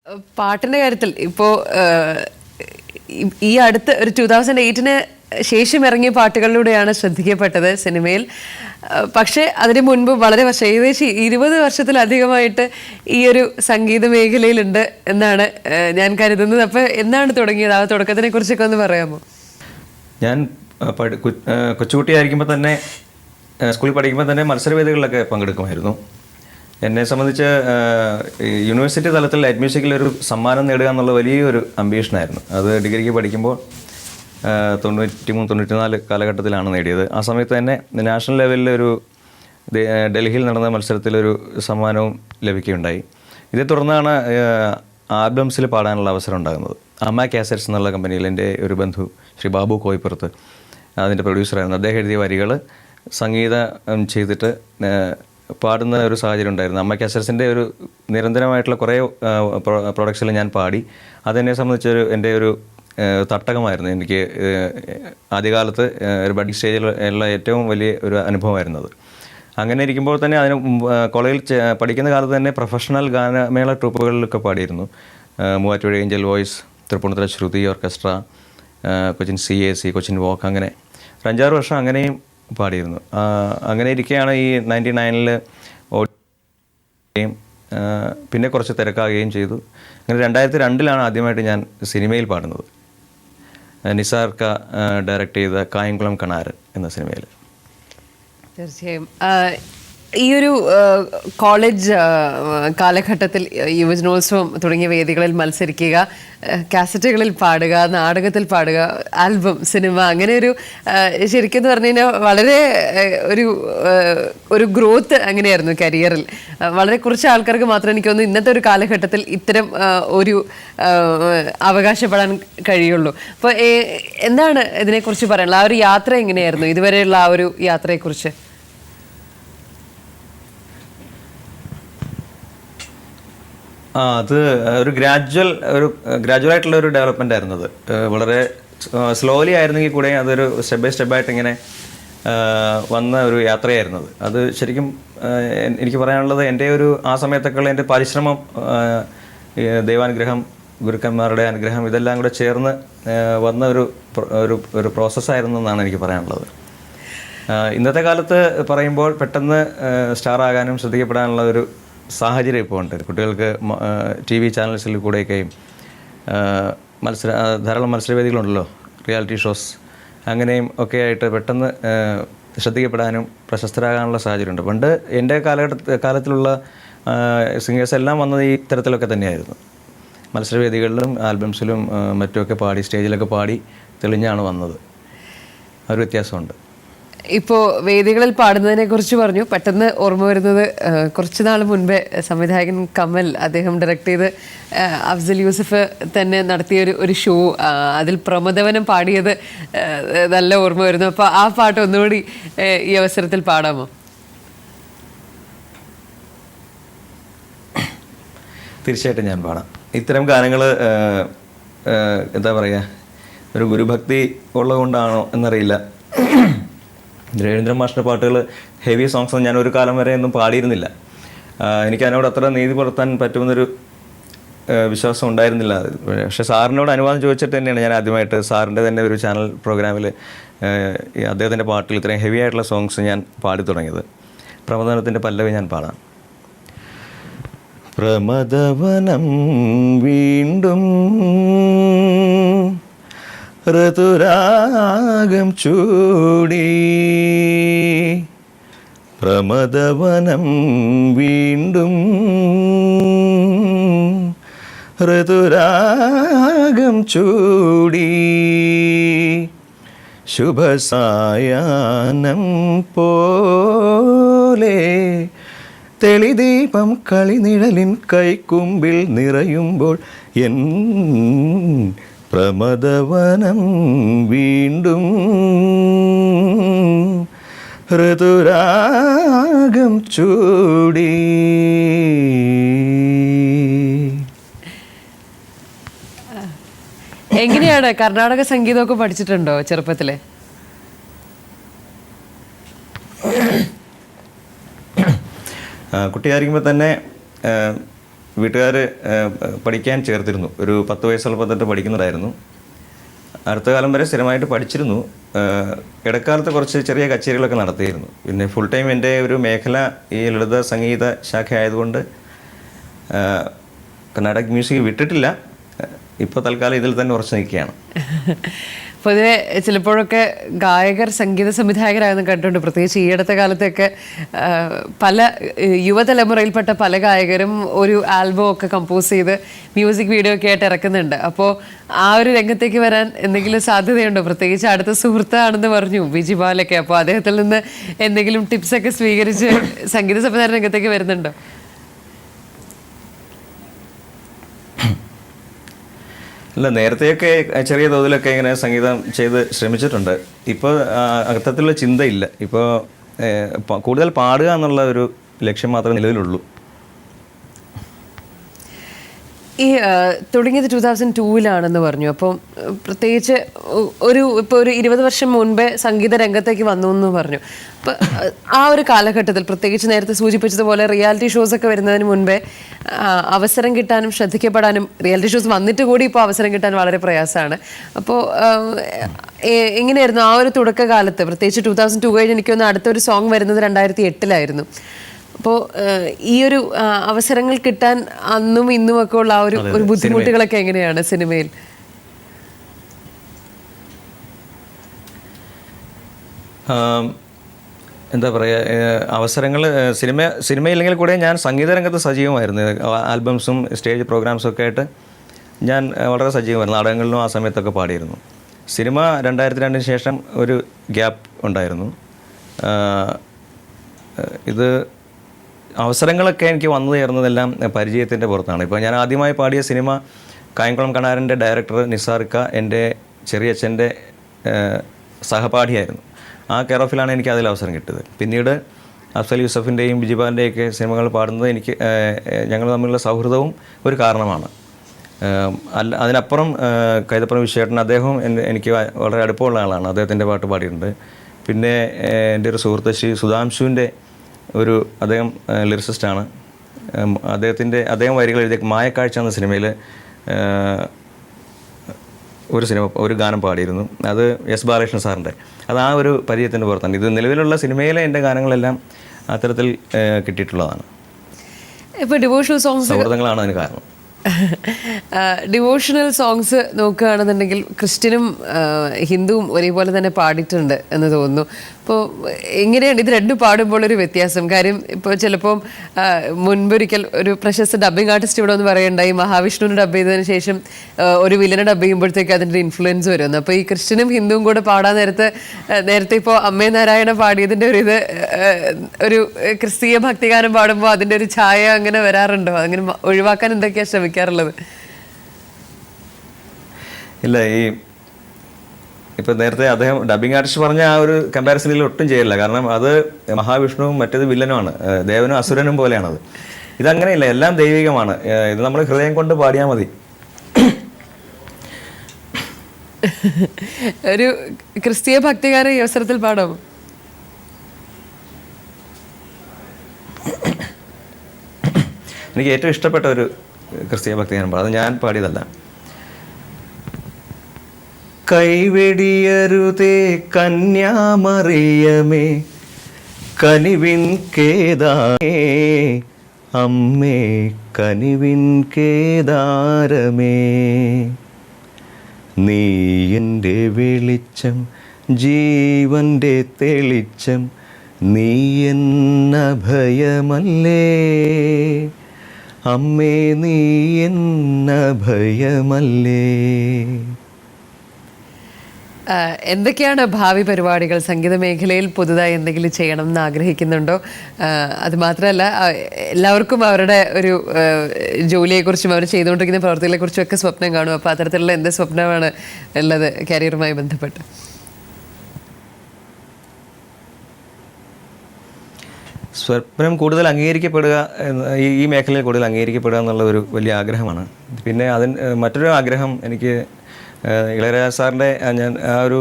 പാട്ടിന്റെ കാര്യത്തിൽ ഇപ്പോൾ ഈ അടുത്ത് ഒരു 2008 ശേഷം ഇറങ്ങിയ പാട്ടുകളിലൂടെയാണ് ശ്രദ്ധിക്കപ്പെട്ടത് സിനിമയിൽ. പക്ഷേ അതിനു മുൻപ് വളരെ വർഷം, ഏകദേശം 20 വർഷത്തിലധികമായിട്ട് ഈ ഒരു സംഗീത മേഖലയിലുണ്ട് എന്നാണ് ഞാൻ കരുതുന്നത്. അപ്പോൾ എന്നാണ് തുടങ്ങിയത്? ആ തുടക്കത്തിനെ കുറിച്ചൊക്കെ ഒന്ന് പറയാമോ? ഞാൻ കൊച്ചുകുട്ടിയായിരിക്കുമ്പോൾ തന്നെ, സ്കൂളിൽ പഠിക്കുമ്പോൾ തന്നെ മത്സരവേദികളിലൊക്കെ പങ്കെടുക്കുമായിരുന്നു. എന്നെ സംബന്ധിച്ച് യൂണിവേഴ്സിറ്റി തലത്തിൽ ലൈറ്റ് മ്യൂസിക്കിൽ ഒരു സമ്മാനം നേടുക എന്നുള്ള വലിയൊരു അംബീഷനായിരുന്നു. അത് ഡിഗ്രിക്ക് പഠിക്കുമ്പോൾ 93-94 കാലഘട്ടത്തിലാണ് നേടിയത്. ആ സമയത്ത് തന്നെ നാഷണൽ ലെവലിൽ ഒരു ഡൽഹിയിൽ നടന്ന മത്സരത്തിലൊരു സമ്മാനവും ലഭിക്കുകയുണ്ടായി. ഇതേ തുടർന്നാണ് ആൽബംസിൽ പാടാനുള്ള അവസരം ഉണ്ടാകുന്നത്. അമ്മ കാസറ്റ്സ് എന്നുള്ള കമ്പനിയിൽ എൻ്റെ ഒരു ബന്ധു ശ്രീ ബാബു കോയിപ്പുറത്ത് അതിൻ്റെ പ്രൊഡ്യൂസറായിരുന്നു. അദ്ദേഹം എഴുതിയ വരികൾ സംഗീതം ചെയ്തിട്ട് പാടുന്ന ഒരു സാഹചര്യം ഉണ്ടായിരുന്നു. അമ്മ കാസറ്റ്സിൻ്റെ ഒരു നിരന്തരമായിട്ടുള്ള കുറേ പ്രൊഡക്ട്സിൽ ഞാൻ പാടി. അതെന്നെ സംബന്ധിച്ചൊരു എൻ്റെ ഒരു തട്ടകമായിരുന്നു. എനിക്ക് ആദ്യകാലത്ത് ഒരു ബഡ്ഡിംഗ് സ്റ്റേജിൽ ഉള്ള ഏറ്റവും വലിയ ഒരു അനുഭവമായിരുന്നത്. അങ്ങനെ ഇരിക്കുമ്പോൾ തന്നെ അതിന് കോളേജിൽ പഠിക്കുന്ന കാലത്ത് തന്നെ പ്രൊഫഷണൽ ഗാനമേള ട്രൂപ്പുകളിലൊക്കെ പാടിയിരുന്നു. Muvattupuzha angel voice, Tripunithura Shruti orchestra, Cochin CAC, Cochin വോക്ക്, അങ്ങനെ 5-6 വർഷം അങ്ങനെയും പാടിയിരുന്നു. അങ്ങനെ ഇരിക്കുകയാണ് ഈ 99-ൽ ഓടുകയും പിന്നെ കുറച്ച് തിരക്കാകുകയും ചെയ്തു. അങ്ങനെ 2002-ലാണ് ആദ്യമായിട്ട് ഞാൻ സിനിമയിൽ പാടുന്നത്. നിസാർക്ക ഡയറക്റ്റ് ചെയ്ത കായംകുളം കണാരൻ എന്ന സിനിമയിൽ. തീർച്ചയായും ഈ ഒരു കോളേജ് കാലഘട്ടത്തിൽ യുവജനോത്സവം തുടങ്ങിയ വേദികളിൽ മത്സരിക്കുക, കാസറ്റുകളിൽ പാടുക, നാടകത്തിൽ പാടുക, ആൽബം, സിനിമ, അങ്ങനെ ഒരു ശരിക്കും എന്ന് പറഞ്ഞു കഴിഞ്ഞാൽ വളരെ ഒരു ഗ്രോത്ത് അങ്ങനെയായിരുന്നു കരിയറിൽ. വളരെ കുറച്ച് ആൾക്കാർക്ക് മാത്രമേ എനിക്ക് തോന്നുന്നു ഇന്നത്തെ ഒരു കാലഘട്ടത്തിൽ ഇത്തരം ഒരു അവകാശപ്പെടാൻ കഴിയുള്ളൂ. അപ്പോൾ എന്താണ് ഇതിനെക്കുറിച്ച് പറയാനുള്ളത്? ആ ഒരു യാത്ര എങ്ങനെയായിരുന്നു, ഇതുവരെയുള്ള ആ ഒരു യാത്രയെക്കുറിച്ച്? അത് ഒരു ഗ്രാജുവലായിട്ടുള്ള ഒരു ഡെവലപ്മെൻ്റ് ആയിരുന്നു. അത് വളരെ സ്ലോലി ആയിരുന്നെങ്കിൽ കൂടെ അതൊരു സ്റ്റെപ്പ് ബൈ സ്റ്റെപ്പായിട്ട് ഇങ്ങനെ വന്ന ഒരു യാത്രയായിരുന്നത്. അത് ശരിക്കും എനിക്ക് പറയാനുള്ളത്, എൻ്റെ ഒരു ആ സമയത്തൊക്കെയുള്ള എൻ്റെ പരിശ്രമം, ദൈവാനുഗ്രഹം, ഗുരുക്കന്മാരുടെ അനുഗ്രഹം, ഇതെല്ലാം കൂടെ ചേർന്ന് വന്ന ഒരു പ്രോസസ്സായിരുന്നു എന്നാണ് എനിക്ക് പറയാനുള്ളത്. ഇന്നത്തെ കാലത്ത് പറയുമ്പോൾ പെട്ടെന്ന് സ്റ്റാർ ആകാനും ശ്രദ്ധിക്കപ്പെടാനുള്ള ഒരു സാഹചര്യം ഇപ്പോൾ ഉണ്ട്. കുട്ടികൾക്ക് TV ചാനൽസിൽ കൂടെയൊക്കെയും ധാരാളം മത്സരവേദികളുണ്ടല്ലോ, റിയാലിറ്റി ഷോസ്, അങ്ങനെയും ഒക്കെ ആയിട്ട് പെട്ടെന്ന് ശ്രദ്ധിക്കപ്പെടാനും പ്രശസ്തരാകാനുള്ള സാഹചര്യമുണ്ട്. പണ്ട് എൻ്റെ കാലത്തിലുള്ള സിംഗേഴ്സ് എല്ലാം വന്നത് ഈ തരത്തിലൊക്കെ തന്നെയായിരുന്നു. മത്സരവേദികളിലും ആൽബംസിലും മറ്റുമൊക്കെ പാടി, സ്റ്റേജിലൊക്കെ പാടി തെളിഞ്ഞാണ് വന്നത്. ഒരു വ്യത്യാസമുണ്ട്. ഇപ്പോൾ വേദികളിൽ പാടുന്നതിനെ കുറിച്ച് പറഞ്ഞു. പെട്ടെന്ന് ഓർമ്മ വരുന്നത്, കുറച്ച് നാൾ മുൻപേ സംവിധായകൻ കമൽ, അദ്ദേഹം ഡയറക്റ്റ് ചെയ്ത് അഫ്സൽ യൂസഫ് തന്നെ നടത്തിയ ഒരു ഷോ, അതിൽ പ്രമദവനം പാടിയത് നല്ല ഓർമ്മ വരുന്നു. അപ്പോൾ ആ പാട്ട് ഒന്നുകൂടി ഈ അവസരത്തിൽ പാടാമോ? തീർച്ചയായിട്ടും ഞാൻ പാടാം. ഇത്തരം ഗാനങ്ങൾ എന്താ പറയുക, ഒരു ഗുരുഭക്തി ഉള്ളതുകൊണ്ടാണോ എന്നറിയില്ല, രവീന്ദ്രൻ മാഷിൻ്റെ പാട്ടുകൾ, ഹെവി സോങ്സ് ഞാൻ ഒരു കാലം വരെ ഒന്നും പാടിയിരുന്നില്ല. എനിക്ക് അതിനോട് അത്ര നീതി പുലർത്താൻ പറ്റുമെന്നൊരു വിശ്വാസം ഉണ്ടായിരുന്നില്ല. പക്ഷേ സാറിനോട് അനുവാദം ചോദിച്ചിട്ട് തന്നെയാണ് ഞാൻ ആദ്യമായിട്ട് സാറിൻ്റെ തന്നെ ഒരു ചാനൽ പ്രോഗ്രാമിൽ അദ്ദേഹത്തിൻ്റെ പാട്ടിൽ ഇത്രയും ഹെവി ആയിട്ടുള്ള സോങ്സ് ഞാൻ പാടി തുടങ്ങിയത്. പ്രമദവനത്തിൻ്റെ പല്ലവി ഞാൻ പാടാം. പ്രമദവനം വീണ്ടും ഋതുരാഗം ചൂടി, പ്രമദവനം വീണ്ടും ഋതുരാഗം ചൂടി, ശുഭസായാഹ്നം പോലെ തെളിദീപം കളിനിഴലിൻ കൈക്കുമ്പിൽ നിറയുമ്പോൾ എൻ പ്രമദവനം വീണ്ടും ഋതുരാഗം ചൂടി. എങ്ങനെയാണ് കർണാടക സംഗീതമൊക്കെ പഠിച്ചിട്ടുണ്ടോ ചെറുപ്പത്തിലെ? കുട്ടിയായിരിക്കുമ്പോൾ തന്നെ വീട്ടുകാർ പഠിക്കാൻ ചേർത്തിരുന്നു. ഒരു 10 വയസ്സുള്ളപ്പോൾ തൊട്ട് പഠിക്കുന്നതായിരുന്നു. അടുത്ത കാലം വരെ സ്ഥിരമായിട്ട് പഠിച്ചിരുന്നു. ഇടക്കാലത്ത് കുറച്ച് ചെറിയ കച്ചേരികളൊക്കെ നടത്തിയിരുന്നു. പിന്നെ ഫുൾ ടൈം എൻ്റെ ഒരു മേഖല ഈ ലളിത സംഗീത ശാഖ ആയതുകൊണ്ട് കർണാടക മ്യൂസിക് വിട്ടിട്ടില്ല. ഇപ്പോൾ തൽക്കാലം ഇതിൽ തന്നെ ഉറച്ചു നിൽക്കുകയാണ്. പൊതുവെ ചിലപ്പോഴൊക്കെ ഗായകർ സംഗീത സംവിധായകരാകുന്ന കണ്ടുകൊണ്ട്, പ്രത്യേകിച്ച് ഈ അടുത്ത കാലത്തൊക്കെ പല യുവതലമുറയിൽപ്പെട്ട പല ഗായകരും ഒരു ആൽബം ഒക്കെ കമ്പോസ് ചെയ്ത് മ്യൂസിക് വീഡിയോ ഒക്കെ ആയിട്ട് ഇറക്കുന്നുണ്ട്. അപ്പോൾ ആ ഒരു രംഗത്തേക്ക് വരാൻ എന്തെങ്കിലും സാധ്യതയുണ്ടോ? പ്രത്യേകിച്ച് അടുത്ത സുഹൃത്താണെന്ന് പറഞ്ഞു ബിജി ബാലൊക്കെ. അപ്പോൾ അദ്ദേഹത്തിൽ നിന്ന് എന്തെങ്കിലും ടിപ്സ് ഒക്കെ സ്വീകരിച്ച് സംഗീത സംവിധാന രംഗത്തേക്ക് വരുന്നുണ്ടോ? അല്ല, നേരത്തെയൊക്കെ ചെറിയ തോതിലൊക്കെ ഇങ്ങനെ സംഗീതം ചെയ്ത് ശ്രമിച്ചിട്ടുണ്ട്. ഇപ്പോൾ അർത്ഥത്തിലുള്ള ചിന്തയില്ല. ഇപ്പോൾ കൂടുതൽ പാടുക എന്നുള്ള ഒരു ലക്ഷ്യം മാത്രമേ നിലവിലുള്ളൂ. ഈ തുടങ്ങിയത് 2002-ലാണെന്ന് പറഞ്ഞു. അപ്പം പ്രത്യേകിച്ച് ഇപ്പോൾ ഒരു 20 വർഷം മുൻപേ സംഗീത രംഗത്തേക്ക് വന്നു എന്ന് പറഞ്ഞു. അപ്പം ആ ഒരു കാലഘട്ടത്തിൽ, പ്രത്യേകിച്ച് നേരത്തെ സൂചിപ്പിച്ചതുപോലെ റിയാലിറ്റി ഷോസ് ഒക്കെ വരുന്നതിന് മുൻപേ അവസരം കിട്ടാനും ശ്രദ്ധിക്കപ്പെടാനും, റിയാലിറ്റി ഷോസ് വന്നിട്ട് കൂടി ഇപ്പോൾ അവസരം കിട്ടാൻ വളരെ പ്രയാസമാണ്. അപ്പോൾ എങ്ങനെയായിരുന്നു ആ ഒരു തുടക്കകാലത്ത്? പ്രത്യേകിച്ച് 2002 കഴിഞ്ഞ് എനിക്കൊന്ന് അടുത്തൊരു സോങ് വരുന്നത് 2008-ലായിരുന്നു. അപ്പോൾ ഈ ഒരു അവസരങ്ങൾ കിട്ടാൻ അന്നും ഇന്നും ഒക്കെ ഉള്ള ആ ഒരു ബുദ്ധിമുട്ടുകളൊക്കെ എങ്ങനെയാണ് സിനിമയിൽ? എന്താ പറയുക, അവസരങ്ങൾ സിനിമയില്ലെങ്കിൽ കൂടെ ഞാൻ സംഗീത രംഗത്ത് സജീവമായിരുന്നു. ആൽബംസും സ്റ്റേജ് പ്രോഗ്രാംസും ഒക്കെ ആയിട്ട് ഞാൻ വളരെ സജീവമായിരുന്നു. നാടകങ്ങളിലും ആ സമയത്തൊക്കെ പാടിയിരുന്നു. സിനിമ 2002-ന് ശേഷം ഒരു ഗ്യാപ്പ് ഉണ്ടായിരുന്നു. ഇത് അവസരങ്ങളൊക്കെ എനിക്ക് വന്നു ചേർന്നതെല്ലാം പരിചയത്തിൻ്റെ പുറത്താണ്. ഇപ്പോൾ ഞാൻ ആദ്യമായി പാടിയ സിനിമ കായംകുളം കണാരൻ്റെ ഡയറക്ടർ നിസാർക്ക എൻ്റെ ചെറിയച്ഛൻ്റെ സഹപാഠിയായിരുന്നു. ആ കെയർ ഓഫിലാണ് എനിക്ക് അതിൽ അവസരം കിട്ടിയത്. പിന്നീട് അഫ്സൽ യൂസഫിൻ്റെയും ബിജിബാലിൻ്റെയൊക്കെ സിനിമകൾ പാടുന്നത് ഞങ്ങൾ തമ്മിലുള്ള സൗഹൃദവും ഒരു കാരണമാണ്. അതിനപ്പുറം കൈതപ്പുറം വിശ്വേട്ടൻ, അദ്ദേഹം എനിക്ക് വളരെ അടുപ്പമുള്ള ആളാണ്. അദ്ദേഹത്തിൻ്റെ പാട്ട് പാടിയിട്ടുണ്ട്. പിന്നെ എൻ്റെ ഒരു സുഹൃത്ത് ശ്രീ സുധാംശുവിൻ്റെ അദ്ദേഹം ലിറിസിസ്റ്റാണ്. അദ്ദേഹം വരികൾ എഴുതിയ മായക്കാഴ്ച എന്ന സിനിമയിൽ ഒരു ഗാനം പാടിയിരുന്നു. അത് എസ് ബാലകൃഷ്ണൻ സാറിൻ്റെ. അത് ആ ഒരു പരിചയത്തിൻ്റെ പുറത്താണ്. ഇത് നിലവിലുള്ള സിനിമയിലെ എൻ്റെ ഗാനങ്ങളെല്ലാം അത്തരത്തിൽ കിട്ടിയിട്ടുള്ളതാണ്. ഇപ്പോൾ ഡിവോഷണൽ സോങ്സ്, സൗഹൃദങ്ങളാണ് അതിന് കാരണം. ഡിവോഷണൽ സോങ്സ് നോക്കുകയാണെന്നുണ്ടെങ്കിൽ ക്രിസ്ത്യനും ഹിന്ദുവും ഒരേപോലെ തന്നെ പാടിയിട്ടുണ്ട് എന്ന് തോന്നുന്നു. അപ്പോൾ എങ്ങനെയാണ് ഇത് രണ്ടും പാടുമ്പോൾ ഒരു വ്യത്യാസം? കാര്യം ഇപ്പോൾ ചിലപ്പം മുൻപൊരിക്കൽ ഒരു പ്രശസ്ത ഡബ്ബിംഗ് ആർട്ടിസ്റ്റ് ഇവിടെ ഒന്ന് പറയുണ്ടായി, മഹാവിഷ്ണുവിന് ഡബ് ചെയ്തതിന് ശേഷം ഒരു വില്ലനെ ഡബ് ചെയ്യുമ്പോഴത്തേക്ക് അതിൻ്റെ ഇൻഫ്ലുവൻസ് വരുന്നു. അപ്പോൾ ഈ ക്രിസ്ത്യനും ഹിന്ദുവും കൂടെ പാടാൻ നേരത്തെ ഇപ്പോൾ അമ്മേ നാരായണ പാടിയതിൻ്റെ ഒരു ക്രിസ്തീയ ഭക്തിഗാനം പാടുമ്പോൾ അതിൻ്റെ ഒരു ഛായ അങ്ങനെ വരാറുണ്ടോ? അങ്ങനെ ഒഴിവാക്കാൻ എന്തൊക്കെയാണ് ശ്രമിക്കാറുള്ളത്? ഇല്ല, ഇപ്പോൾ നേരത്തെ അദ്ദേഹം ഡബ്ബിംഗ് ആർട്ടിസ്റ്റ് പറഞ്ഞ ആ ഒരു കമ്പാരിസണിൽ ഒട്ടും ചെയ്യില്ല. കാരണം അത് മഹാവിഷ്ണുവും മറ്റേത് വില്ലനുമാണ്, ദേവനും അസുരനും പോലെയാണത്. ഇതങ്ങനെയില്ല, എല്ലാം ദൈവികമാണ്. ഇത് നമ്മൾ ഹൃദയം കൊണ്ട് പാടിയാൽ മതി. ഒരു ക്രിസ്തീയ ഭക്തിഗാനം ഈ അവസരത്തിൽ പാടാമോ? എനിക്ക് ഏറ്റവും ഇഷ്ടപ്പെട്ട ഒരു ക്രിസ്തീയ ഭക്തിഗാനം പാടാം. അത് ഞാൻ പാടിയതല്ല. കൈവെടിയരുതേ കന്യാമറിയമേ, കനിവിൻ കേദാരമേ, അമ്മേ കനിവിൻ കേദാരമേ, നീ എൻ്റെ വെളിച്ചം, ജീവൻ്റെ തെളിച്ചം, നീ എന്നഭയമല്ലേ, അമ്മേ നീ എന്നഭയമല്ലേ. എന്തൊക്കെയാണ് ഭാവി പരിപാടികൾ? സംഗീത മേഖലയിൽ പുതുതായി എന്തെങ്കിലും ചെയ്യണം എന്ന് ആഗ്രഹിക്കുന്നുണ്ടോ? അതുമാത്രമല്ല, എല്ലാവർക്കും അവരുടെ ഒരു ജോലിയെക്കുറിച്ചും അവർ ചെയ്തുകൊണ്ടിരിക്കുന്ന പ്രവർത്തികളെക്കുറിച്ചും ഒക്കെ സ്വപ്നം കാണും. അപ്പോൾ അത്തരത്തിലുള്ള എന്ത് സ്വപ്നമാണ് ഉള്ളത് കരിയറുമായി ബന്ധപ്പെട്ട്? സ്വപ്നം കൂടുതൽ അംഗീകരിക്കപ്പെടുക, ഈ മേഖലയിൽ കൂടുതൽ അംഗീകരിക്കപ്പെടുക എന്നുള്ള ഒരു വലിയ ആഗ്രഹമാണ്. പിന്നെ മറ്റൊരു ആഗ്രഹം എനിക്ക് ഇളയരാജ സാറിൻ്റെ ഞാൻ ആ ഒരു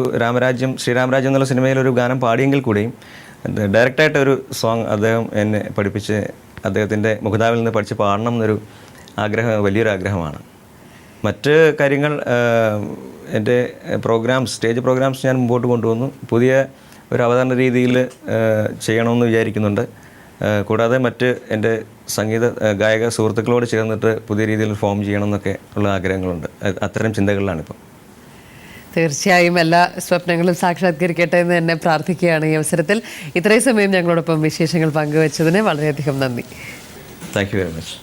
ശ്രീരാമരാജ്യം എന്നുള്ള സിനിമയിൽ ഒരു ഗാനം പാടിയെങ്കിൽ കൂടിയും ഡയറക്റ്റായിട്ടൊരു സോങ് അദ്ദേഹം എന്നെ പഠിപ്പിച്ച് അദ്ദേഹത്തിൻ്റെ മുഖതാവിൽ നിന്ന് പഠിച്ച് പാടണം എന്നൊരു വലിയൊരു ആഗ്രഹമാണ്. മറ്റ് കാര്യങ്ങൾ എൻ്റെ സ്റ്റേജ് പ്രോഗ്രാംസ് ഞാൻ മുമ്പോട്ട് കൊണ്ടുവന്നു. പുതിയ ഒരു അവതരണ രീതിയിൽ ചെയ്യണമെന്ന് വിചാരിക്കുന്നുണ്ട്. കൂടാതെ മറ്റ് എൻ്റെ ഗായക സുഹൃത്തുക്കളോട് ചേർന്നിട്ട് പുതിയ രീതിയിൽ ഫോം ചെയ്യണമെന്നൊക്കെ ഉള്ള ആഗ്രഹങ്ങളുണ്ട്. അത്തരം ചിന്തകളിലാണിപ്പോൾ. തീർച്ചയായും എല്ലാ സ്വപ്നങ്ങളും സാക്ഷാത്കരിക്കട്ടെ എന്ന് തന്നെ പ്രാർത്ഥിക്കുകയാണ്. ഈ അവസരത്തിൽ ഇത്രയും സമയം ഞങ്ങളോടൊപ്പം വിശേഷങ്ങൾ പങ്കുവച്ചതിന് വളരെയധികം നന്ദി. Thank you very much.